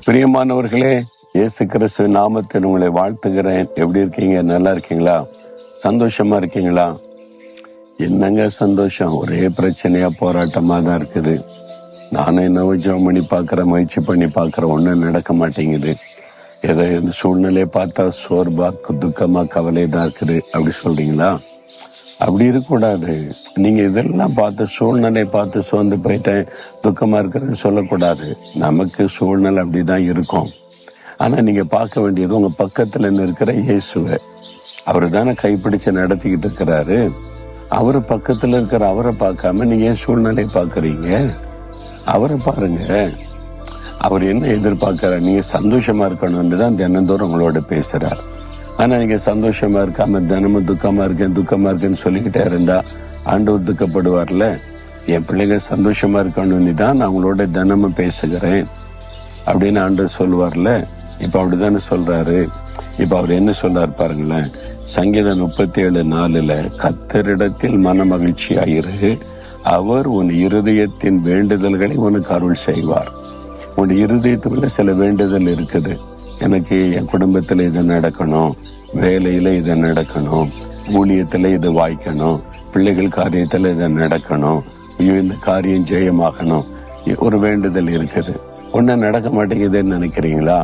பிரியமானவர்களே, இயேசு கிறிஸ்து நாமத்தில் உங்களை வாழ்த்துகிறேன். எப்படி இருக்கீங்க? நல்லா இருக்கீங்களா? சந்தோஷமா இருக்கீங்களா? என்னங்க சந்தோஷம், ஒரே பிரச்சனையா போராட்டமா தான் இருக்குது. நானும் என்னவோ ஜெபம் பண்ணி பார்க்குறேன், முயற்சி பண்ணி பார்க்குறேன், ஒன்றும் நடக்க மாட்டேங்குது. ஏதோ இந்த சூழ்நிலையை பார்த்தா சோர்வா துக்கமா கவலை தான் இருக்குது. அப்படி சொல்றீங்களா? அப்படி இருக்கக்கூடாது. நீங்க இதெல்லாம் பார்த்து சூழ்நிலையை பார்த்து சோர்ந்து போயிட்டேன் துக்கமா இருக்கிறது சொல்லக்கூடாது. நமக்கு சூழ்நிலை அப்படிதான் இருக்கும். ஆனா நீங்க பார்க்க வேண்டியது உங்க பக்கத்துல இருக்கிற இயேசுவை. அவரு தானே கைப்பிடிச்சு நடத்திக்கிட்டு இருக்கிறாரு. அவரு பக்கத்துல இருக்கிற அவரை பார்க்காம நீங்க ஏன் சூழ்நிலையை பார்க்கறீங்க? அவரை பாருங்க. அவர் என்ன எதிர்பார்க்கிறார்? நீங்க சந்தோஷமா இருக்கணும்னு தான் தினந்தோறும் உங்களோட பேசுறார். ஆனா நீங்க சந்தோஷமா இருக்காம தினமும் துக்கமா இருக்கேன்னு சொல்லிக்கிட்டே இருந்தா ஆண்டவர் துக்கப்படுவார்ல. என் பிள்ளைங்க சந்தோஷமா இருக்கணும்னு தான் நான் உங்களோட தினமும் பேசுகிறேன் அப்படின்னு ஆண்டவர் சொல்லுவார்ல. இப்ப அப்படித்தானே சொல்றாரு. இப்ப அவர் என்ன சொல்றாரு பாருங்களேன். சங்கீதம் 37:4 கர்த்தரிடத்தில் மன மகிழ்ச்சியாயிரு, அவர் உன் இருதயத்தின் வேண்டுதல்களை உனக்கு அருள் செய்வார். உன் இருதயத்துக்குள்ள சில வேண்டுதல் இருக்குது. எனக்கு என் குடும்பத்துல இது நடக்கணும், வேலையில இது நடக்கணும், ஊழியத்துல இது வாய்க்கணும், பிள்ளைகள் காரியத்துல இது நடக்கணும், இந்த காரியம் ஜெயமாகணும். ஒரு வேண்டுதல் இருக்குது. ஒன்னும் நடக்க மாட்டேங்குதுன்னு நினைக்கிறீங்களா?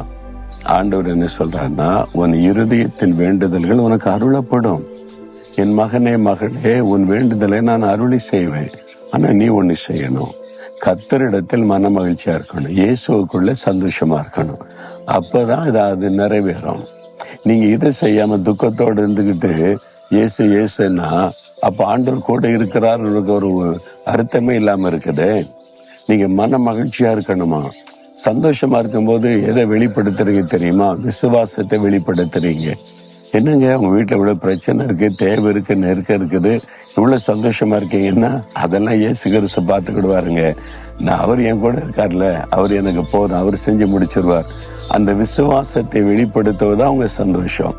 ஆண்டவர் என்ன சொல்றாருன்னா, உன் இருதயத்தின் வேண்டுதல்கள் உனக்கு அருளப்படும். என் மகனே மகளே, உன் வேண்டுதலை நான் அருளி செய்வேன். ஆனா நீ ஒண்ணு செய்யணும். கர்த்தரிடத்தில் மன மகிழ்ச்சியா இருக்கணும், இயேசுக்குள்ள சந்தோஷமா இருக்கணும். அப்பதான் அது நிறைவேறும். நீங்க இதை செய்யாம துக்கத்தோடு இருந்துகிட்டு இயேசு இயேசுன்னா அப்ப ஆண்டவர் கூட இருக்கிறார் ஒரு அர்த்தமே இல்லாம இருக்குது. நீங்க மன மகிழ்ச்சியா இருக்கணுமா? சந்தோஷமா இருக்கும்போது எதை வெளிப்படுத்துறீங்க தெரியுமா? விசுவாசத்தை வெளிப்படுத்துறீங்க. என்னங்க உங்க வீட்டுல இவ்வளவு பிரச்சனை இருக்கு, தேவை இருக்கு, நெருக்கம் இருக்குது, இவ்வளவு சந்தோஷமா இருக்கீங்கன்னா அதெல்லாம் இயேசு கிறிஸ்து பார்த்துக்கிடுவாருங்க. அவர் என் கூட இருக்கார்ல, அவர் எனக்கு போதும், அவர் செஞ்சு முடிச்சிருவார். அந்த விசுவாசத்தை வெளிப்படுத்துவதா உங்க சந்தோஷம்.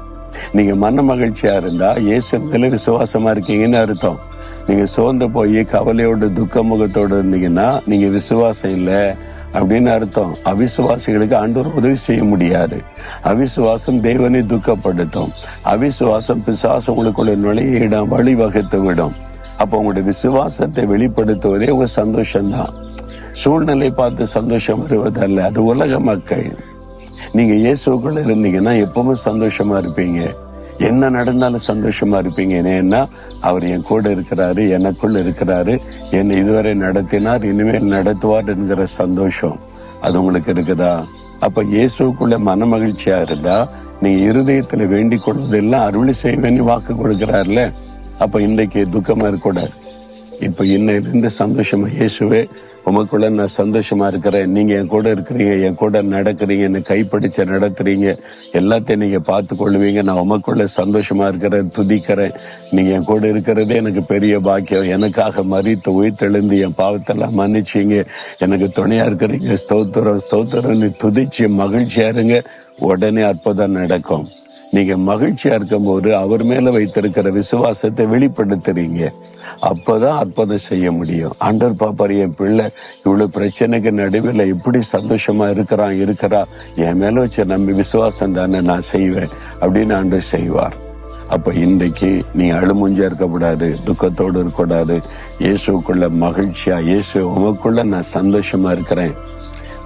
நீங்க மன மகிழ்ச்சியா இருந்தா இயேசு மேல விசுவாசமா இருக்கீங்கன்னு அர்த்தம். நீங்க சோர்ந்து போய் கவலையோட துக்க முகத்தோடு இருந்தீங்கன்னா நீங்க விசுவாசம் இல்லை அப்படின்னு அர்த்தம். அவிசுவாசிகளுக்கு ஆண்டவர் உதவி செய்ய முடியாது. அவிசுவாசம் தேவனை துக்கப்படுத்தும். அவிசுவாசம் பிசாசு உங்களுக்குள்ள நுழைய வழிவகுத்து விடும். அப்போ உங்களுடைய விசுவாசத்தை வெளிப்படுத்துவதே உங்க சந்தோஷம்தான். சூழ்நிலை பார்த்து சந்தோஷம் வருவதல்ல, அது உலக மக்கள். நீங்க இயேசுக்குள்ள இருந்தீங்கன்னா எப்பவுமே சந்தோஷமா இருப்பீங்க. என்ன நடந்தாலும் சந்தோஷமா இருப்பீங்க. ஏன்னா அவர் என் கூட இருக்கிறாரு, எனக்குள்ள இருக்கிறாரு, என்னை இதுவரை நடத்தினார், இனிமேல் நடத்துவார் என்கிற சந்தோஷம் அது உங்களுக்கு இருக்குதா? அப்ப இயேசுக்குள்ள மன மகிழ்ச்சியா இருந்தா நீங்க இருதயத்துல வேண்டிக் கொள்வதெல்லாம் அருளி செய்வேன்னு வாக்கு கொடுக்கிறார்ல. அப்ப இன்றைக்கு துக்கமா இருக்கக்கூடாது. இப்ப இன்னையிலிருந்து சந்தோஷமா, இயேசுவே உமக்குள்ள நான் சந்தோஷமா இருக்கிறேன், நீங்க என் கூட இருக்கிறீங்க, என் கூட நடக்கிறீங்க, என்னை கைப்பிடிச்ச நடத்துறீங்க, எல்லாத்தையும் நீங்க பார்த்து கொள்ளுவீங்க, நான் உமக்குள்ள சந்தோஷமா இருக்கிறேன், துதிக்கிறேன், நீங்க என் கூட இருக்கிறதே எனக்கு பெரிய பாக்கியம், எனக்காக மரித்து உயிர்த்தெழுந்து என் பாவத்தெல்லாம் மன்னிச்சீங்க, எனக்கு துணையா இருக்கிறீங்க, ஸ்தோத்திரம் ஸ்தோத்திரம் துதிச்சு மகிழ்ச்சியா இருங்க. உடனே அற்புதம் நடக்கும். நீங்க மகிழ்ச்சியா இருக்கும் போது அவர் மேல வைத்திருக்கிற விசுவாசத்தை வெளிப்படுத்துறீங்க. அப்பதான் அற்புதம் செய்ய முடியும். ஆண்டவர் பாப்பாரு, என் பிள்ளை இவ்வளவு பிரச்சனைக்கு நடுவில் இப்படி சந்தோஷமா இருக்கிறா, என் மேல வச்ச நம்பி விசுவாசம் தானே நான் செய்வேன் அப்படின்னு ஆண்டவர் செய்வார். அப்ப இன்றைக்கு நீ அழுமுஞ்சா இருக்கக்கூடாது, துக்கத்தோடு இருக்கக்கூடாது. இயேசுக்குள்ள மகிழ்ச்சியா, இயேசு உமக்குள்ள நான் சந்தோஷமா இருக்கிறேன்.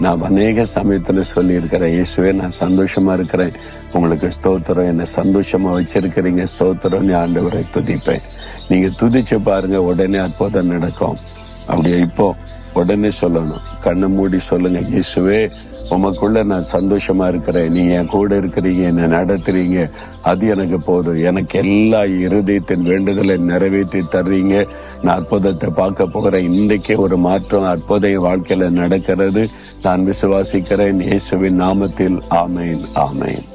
நான் அநேக சமயத்துல சொல்லி இருக்கிறேன், இயேசுவே நான் சந்தோஷமா இருக்கிறேன், உங்களுக்கு ஸ்தோத்திரம், என்ன சந்தோஷமா வச்சிருக்கிறீங்க, ஸ்தோத்திரம் ஆண்டவரை துதிப்பேன். நீங்க துதிச்சு பாருங்க, உடனே அற்புதம் நடக்கும். அப்படியே இப்போ உடனே சொல்லணும், கண்ணை மூடி சொல்லுங்க, இயேசுவே உமக்குள்ள நான் சந்தோஷமா இருக்கிறேன், நீங்க என் கூட இருக்கிறீங்க, என்ன நடத்துறீங்க, அது எனக்கு போதும், எனக்கு எல்லா இருதயத்தின் வேண்டுதலை நிறைவேற்றி தர்றீங்க, நான் அற்புதத்தை பார்க்க போகிறேன். இன்றைக்கே ஒரு மாற்றம் அற்புதம் வாழ்க்கையில நடக்கிறது, நான் விசுவாசிக்கிறேன். இயேசுவின் நாமத்தில் ஆமேன், ஆமேன்.